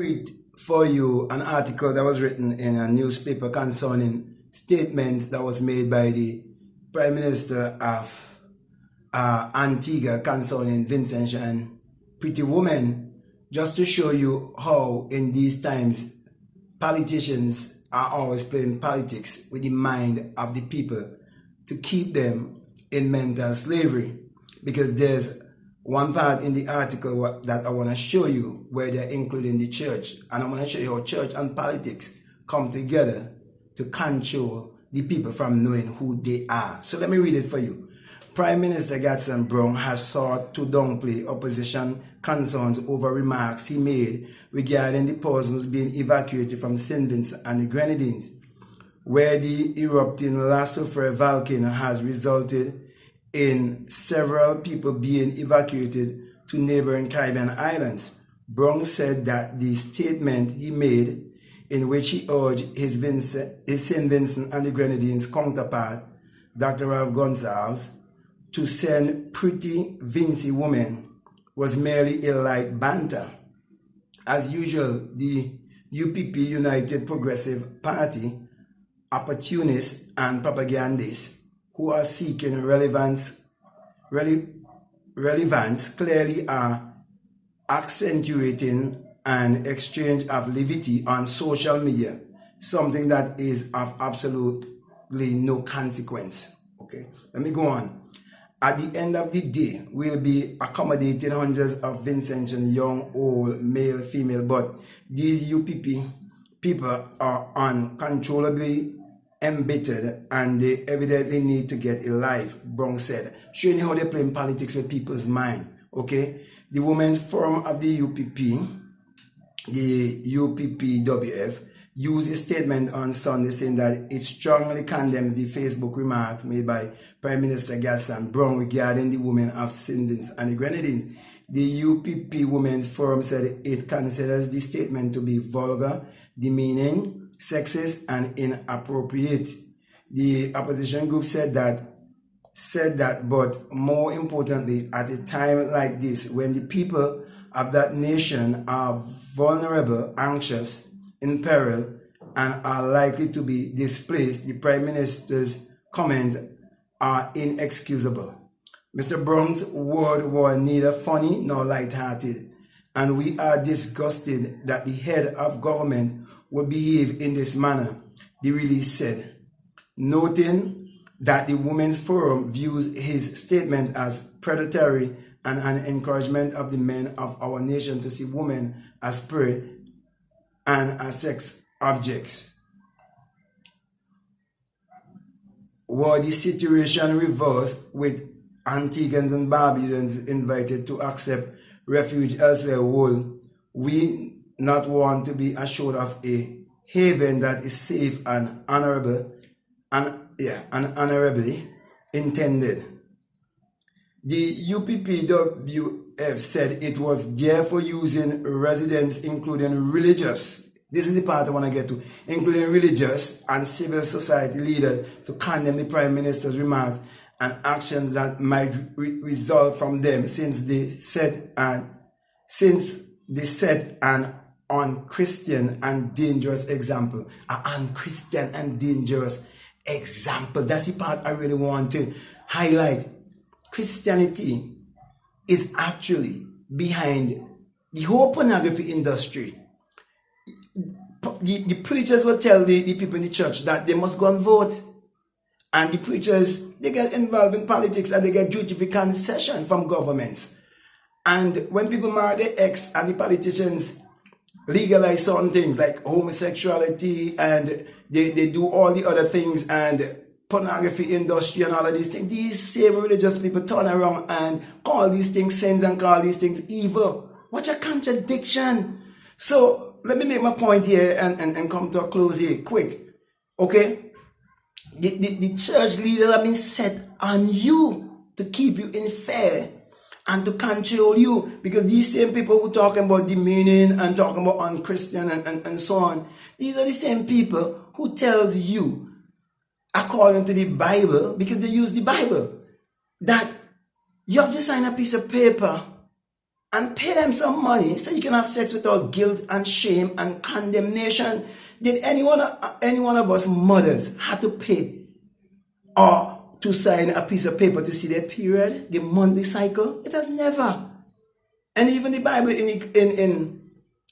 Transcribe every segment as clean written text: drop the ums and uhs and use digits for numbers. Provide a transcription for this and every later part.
read for you an article that was written in a newspaper concerning statements that was made by the Prime Minister of Antigua concerning Vincentian pretty woman, just to show you how in these times politicians are always playing politics with the mind of the people to keep them in mental slavery. Because there's one part in the article that I want to show you where they're including the church, and I'm going to show you how church and politics come together to control the people from knowing who they are. So let me read it for you. Prime Minister Goddard Neville has sought to downplay opposition concerns over remarks he made regarding the persons being evacuated from St. Vincent and the Grenadines, where the erupting Soufriere Volcano has resulted in several people being evacuated to neighboring Caribbean islands. Brown said that the statement he made, in which he urged his St. Vincent and the Grenadines counterpart, Dr. Ralph Gonsalves, to send pretty Vincy women, was merely a light banter. As usual, the UPP, United Progressive Party, opportunists and propagandists who are seeking relevance clearly are accentuating an exchange of levity on social media, something that is of absolutely no consequence. Okay, let me go on. At the end of the day, we'll be accommodating hundreds of Vincentian young, old, male, female, but these UPP people are uncontrollably embittered and they evidently need to get a life, Brown said, showing how they're playing politics with people's mind. Okay, the Women's Forum of the UPP, the UPPWF, used a statement on Sunday saying that it strongly condemns the Facebook remarks made by Prime Minister Goddard Neville regarding the women of St. Vincent and the Grenadines. The UPP Women's Forum said it considers the statement to be vulgar, demeaning, sexist, and inappropriate. The opposition group said that, but more importantly, at a time like this, when the people of that nation are vulnerable, anxious, in peril, and are likely to be displaced, the Prime Minister's comments are inexcusable. Mr. Brown's words were neither funny nor light-hearted, and we are disgusted that the head of government would behave in this manner, the release said, noting that the Women's Forum views his statement as predatory and an encouragement of the men of our nation to see women as prey and as sex objects. Were the situation reversed with Antiguans and Barbadians invited to accept refuge elsewhere, will we not want to be assured of a haven that is safe and honorably intended? The UPPWF said it was therefore using residents, including religious, this is the part I want to get to, including religious and civil society leaders, to condemn the Prime Minister's remarks and actions that might result from them, since they set an unchristian and dangerous example. An unchristian and dangerous example. That's the part I really want to highlight. Christianity is actually behind the whole pornography industry. The preachers will tell the people in the church that they must go and vote. And the preachers, they get involved in politics and they get duty-free concession from governments. And when people marry their ex and the politicians legalize certain things like homosexuality and they do all the other things and pornography industry and all of these things, these same religious people turn around and call these things sins and call these things evil. What a contradiction. So let me make my point here and come to a close here quick. Okay? The church leaders have been set on you to keep you in fear and to control you, because these same people who talking about demeaning and talking about unchristian and so on, these are the same people who tells you, according to the Bible, because they use the Bible, that you have to sign a piece of paper and pay them some money so you can have sex without guilt and shame and condemnation. Did any one of us mothers have to pay or to sign a piece of paper to see their period, the monthly cycle? It has never. And even the Bible in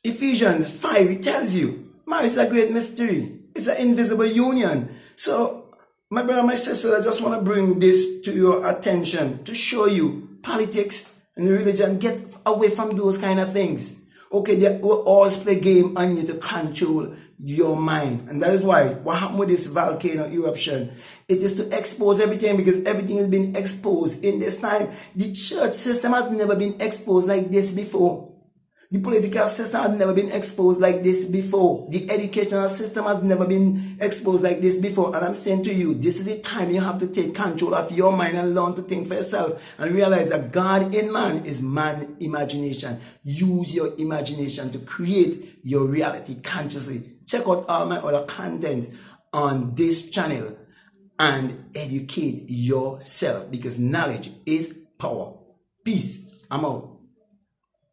Ephesians 5, it tells you, marriage is a great mystery. It's an invisible union. So, my brother, my sister, I just want to bring this to your attention to show you politics and religion. Get away from those kind of things. Okay, they will always play game on you to control your mind. And that is why what happened with this volcano eruption, it is to expose everything, because everything has been exposed in this time. The church system has never been exposed like this before. The political system has never been exposed like this before. The educational system has never been exposed like this before. And I'm saying to you, this is the time you have to take control of your mind and learn to think for yourself and realize that God in man is man imagination. Use your imagination to create your reality consciously. Check out all my other contents on this channel and educate yourself, because knowledge is power. Peace. I'm out.